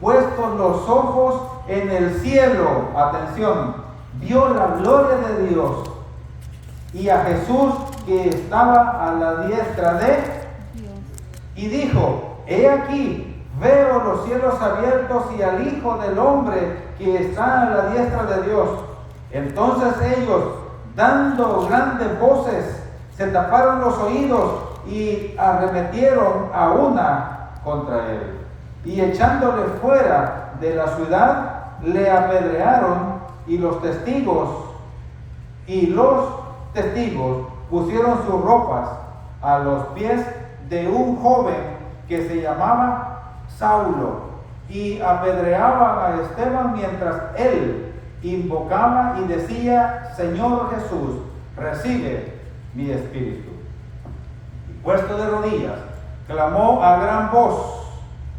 puestos los ojos en el cielo, atención, vio la gloria de Dios y a Jesús que estaba a la diestra de Dios, y dijo: he aquí, veo los cielos abiertos y al Hijo del Hombre que está a la diestra de Dios. Entonces ellos, dando grandes voces, se taparon los oídos y arremetieron a una contra él, y echándole fuera de la ciudad, le apedrearon, y los testigos pusieron sus ropas a los pies de un joven que se llamaba Saulo, y apedreaban a Esteban mientras él invocaba y decía: Señor Jesús, recibe mi espíritu. Y puesto de rodillas, clamó a gran voz: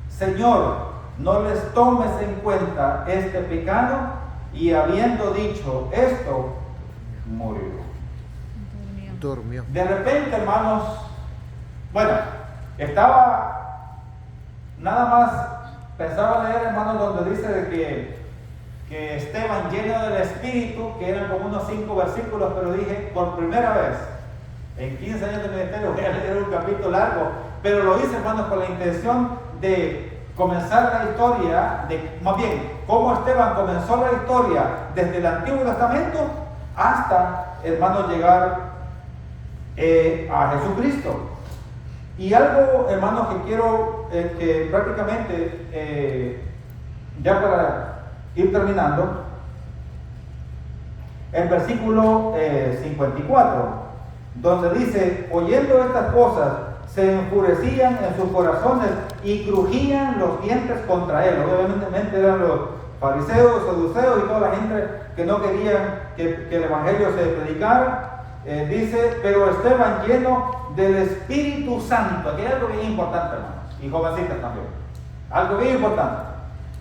Señor, no les tomes en cuenta este pecado. Y habiendo dicho esto, durmió. De repente, hermanos, bueno, nada más pensaba leer, hermanos, donde dice de que Esteban, lleno del Espíritu, que eran como unos 5 versículos, pero dije, por primera vez en 15 años de ministerio voy a leer un capítulo largo, pero lo hice, hermanos, con la intención de comenzar la historia, más bien, cómo Esteban comenzó la historia desde el Antiguo Testamento hasta, hermanos, llegar a Jesucristo. Y algo, hermanos, que quiero que prácticamente, ya para ir terminando, el versículo 54, donde dice: oyendo estas cosas, se enfurecían en sus corazones y crujían los dientes contra él. Obviamente eran los fariseos, saduceos y toda la gente que no querían que el evangelio se predicara. Dice: pero Esteban, lleno del Espíritu Santo. Aquí hay algo bien importante, hermanos, y jovencitas también. Algo bien importante.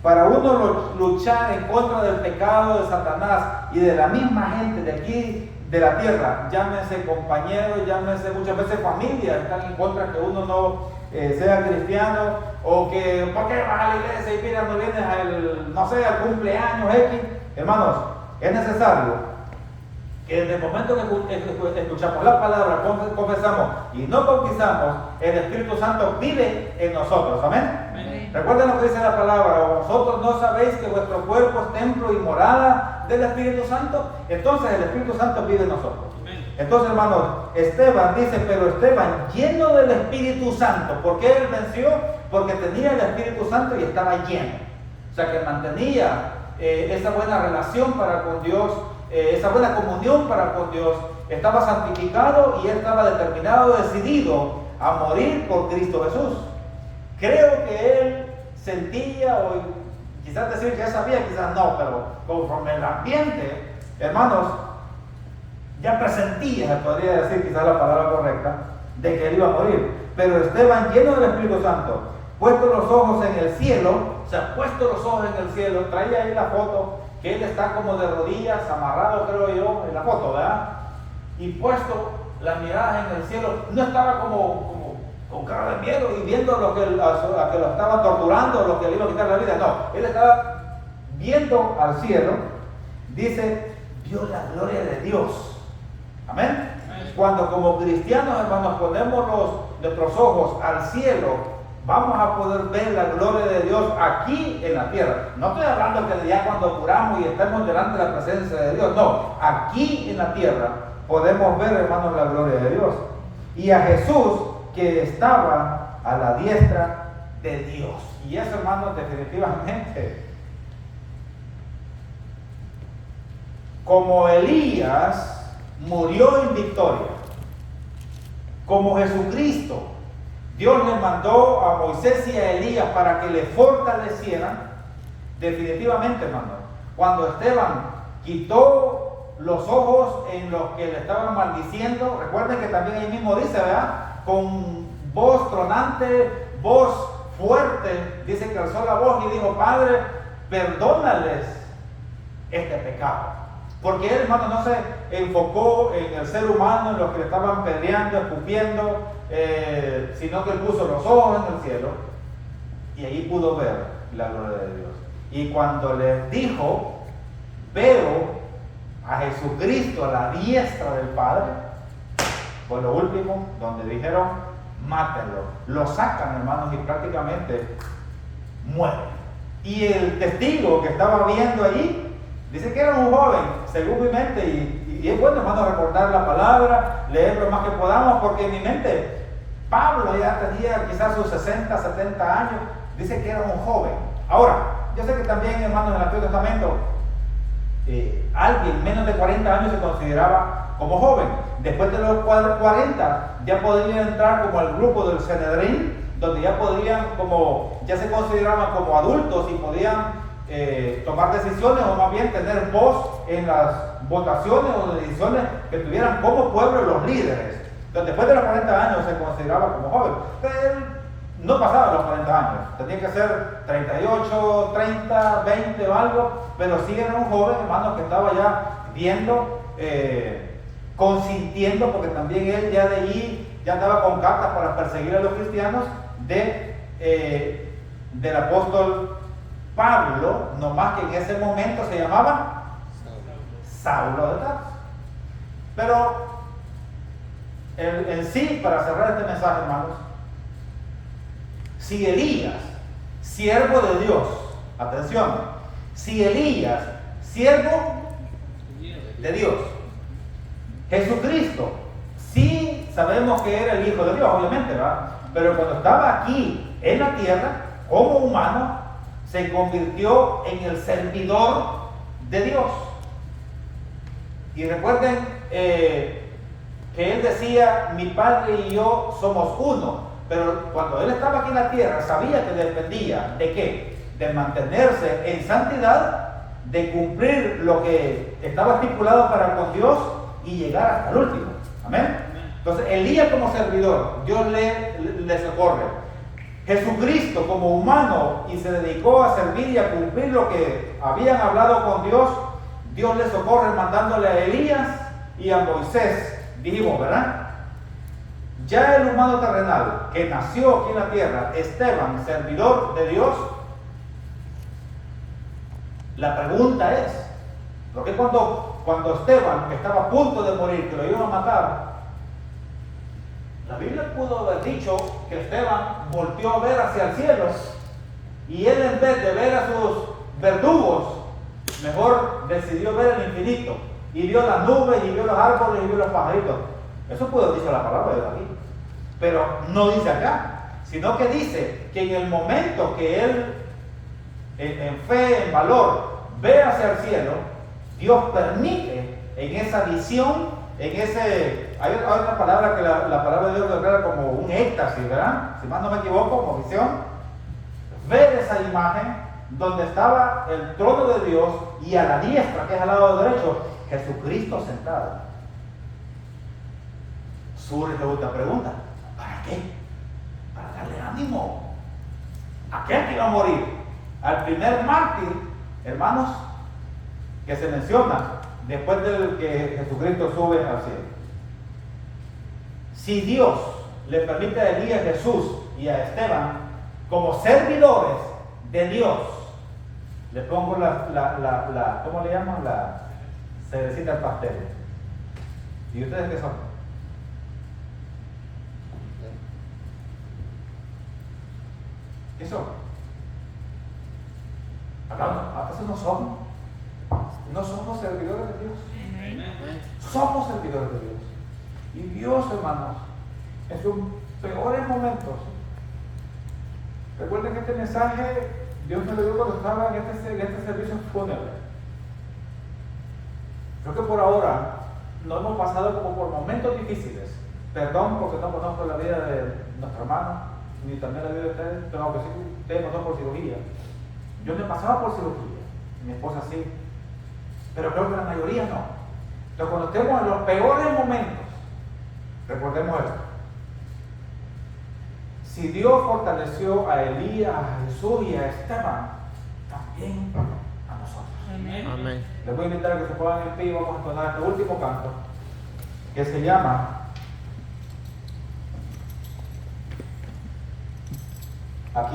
Para uno luchar en contra del pecado de Satanás y de la misma gente de aquí, de la tierra, llámense compañeros, llámense muchas veces familia, están en contra que uno no sea cristiano, o que ¿por qué vas a la iglesia y mira, no vienes al cumpleaños X? Hermanos, es necesario que desde el momento que escuchamos la palabra, confesamos y nos bautizamos, el Espíritu Santo vive en nosotros. Amén. Amén. Recuerden lo que dice la palabra: vosotros no sabéis que vuestro cuerpo es templo y morada del Espíritu Santo. Entonces el Espíritu Santo vive en nosotros. Amén. Entonces, hermanos, Esteban dice: pero Esteban, lleno del Espíritu Santo. ¿Por qué él venció? Porque tenía el Espíritu Santo y estaba lleno. O sea, que mantenía esa buena relación para con Dios, esa buena comunión para con Dios. Estaba santificado y él estaba determinado, decidido a morir por Cristo Jesús. Creo que él sentía, o quizás decir ya sabía, quizás no, pero conforme el ambiente, hermanos, ya presentía, se podría decir quizás la palabra correcta, de que él iba a morir. Pero Esteban, lleno del Espíritu Santo, puesto los ojos en el cielo, o sea, puesto los ojos en el cielo, traía ahí la foto, que él está como de rodillas, amarrado, creo yo, en la foto, ¿verdad? Y puesto las miradas en el cielo, no estaba como con cara de miedo y viendo a que lo estaban torturando, a lo que le iba a quitar la vida. No, él estaba viendo al cielo, dice, vio la gloria de Dios. Amén. Amén. Cuando como cristianos, hermanos, ponemos nuestros ojos al cielo, vamos a poder ver la gloria de Dios aquí en la tierra. No estoy hablando que ya cuando curamos y estemos delante de la presencia de Dios, no, aquí en la tierra podemos ver, hermanos, la gloria de Dios. Y a Jesús que estaba a la diestra de Dios. Y eso, hermanos, definitivamente, como Elías murió en victoria, como Jesucristo, Dios le mandó a Moisés y a Elías para que le fortalecieran, definitivamente, hermano, cuando Esteban quitó los ojos en los que le estaban maldiciendo, recuerden que también ahí mismo dice, ¿verdad? Con voz tronante, voz fuerte, dice que alzó la voz y dijo: Padre, perdónales este pecado. Porque él, hermano, no se enfocó en el ser humano, en los que le estaban pedreando, escupiendo, sino que él puso los ojos en el cielo y ahí pudo ver la gloria de Dios. Y cuando les dijo: veo a Jesucristo a la diestra del Padre, fue lo último donde dijeron: mátenlo. Lo sacan, hermanos, y prácticamente muere. Y el testigo que estaba viendo allí dice que era un joven, según mi mente, y es bueno, hermano, recordar la palabra, leer lo más que podamos, porque en mi mente Pablo ya tenía quizás sus 60, 70 años, dice que era un joven. Ahora, yo sé que también, hermanos, en el Antiguo Testamento, alguien menos de 40 años se consideraba como joven. Después de los 40 ya podían entrar como al grupo del Sanedrín, donde ya podían, ya se consideraban como adultos y podían tomar decisiones, o más bien tener voz en las votaciones o decisiones que tuvieran como pueblo los líderes. Entonces, después de los 40 años se consideraba como joven, pero él no pasaba los 40 años, tenía que ser 38, 30, 20 o algo, pero sí era un joven, hermano, que estaba ya viendo, consintiendo, porque también él ya de allí ya andaba con cartas para perseguir a los cristianos del apóstol Pablo, no más que en ese momento se llamaba Saulo de Tarso. Pero en sí, para cerrar este mensaje, hermanos, si Elías, siervo de Dios, atención, si Elías, siervo de Dios, Jesucristo, sí sabemos que era el Hijo de Dios, obviamente, ¿verdad? Pero cuando estaba aquí en la tierra, como humano, se convirtió en el servidor de Dios. Y recuerden que él decía: mi Padre y yo somos uno. Pero cuando él estaba aquí en la tierra, sabía que dependía de qué, de mantenerse en santidad, de cumplir lo que estaba estipulado para con Dios y llegar hasta el último. Amén. Entonces Elías como servidor, Dios le socorre. Jesucristo como humano, y se dedicó a servir y a cumplir lo que habían hablado con Dios, Dios le socorre mandándole a Elías y a Moisés, dijimos, ¿verdad? Ya el humano terrenal que nació aquí en la tierra, Esteban, servidor de Dios, la pregunta es, ¿por qué cuando Esteban estaba a punto de morir, que lo iban a matar, la Biblia pudo haber dicho que Esteban volteó a ver hacia el cielo y él, en vez de ver a sus verdugos, mejor decidió ver el infinito y vio las nubes y vio los árboles y vio los pajaritos? Eso pudo haber dicho la palabra de David, pero no dice acá, sino que dice que en el momento que él, en fe, en valor, ve hacia el cielo, Dios permite en esa visión, hay otra palabra que la palabra de Dios lo declara como un éxtasis, ¿verdad? Si más no me equivoco, como visión, ver esa imagen donde estaba el trono de Dios y a la diestra, que es al lado derecho, Jesucristo sentado. Surge otra pregunta: ¿para qué? Para darle ánimo a aquel que iba a morir, al primer mártir, hermanos, que se menciona después del que Jesucristo sube al cielo. Si Dios le permite a Elías, Jesús y a Esteban como servidores de Dios, le pongo ¿cómo le llaman? La cerecita al pastel. ¿Y ustedes qué son? ¿Qué son? ¿Acaso no son no somos servidores de Dios. Somos servidores de Dios. Y Dios, hermanos, en sus peores momentos. Recuerden que este mensaje Dios me lo dio cuando estaba en este servicio fúnebre. Creo que por ahora no hemos pasado como por momentos difíciles. Perdón porque no conozco la vida de nuestro hermano, ni también la vida de ustedes, pero aunque sí ustedes pasó por cirugía. Yo no he pasado por cirugía, mi esposa sí, pero creo que la mayoría no. Entonces cuando estemos en los peores momentos, recordemos esto. Si Dios fortaleció a Elías, a Jesús y a Esteban, también a nosotros. Amén. Les voy a invitar a que se pongan en pie y vamos a entonar este último canto que se llama Aquí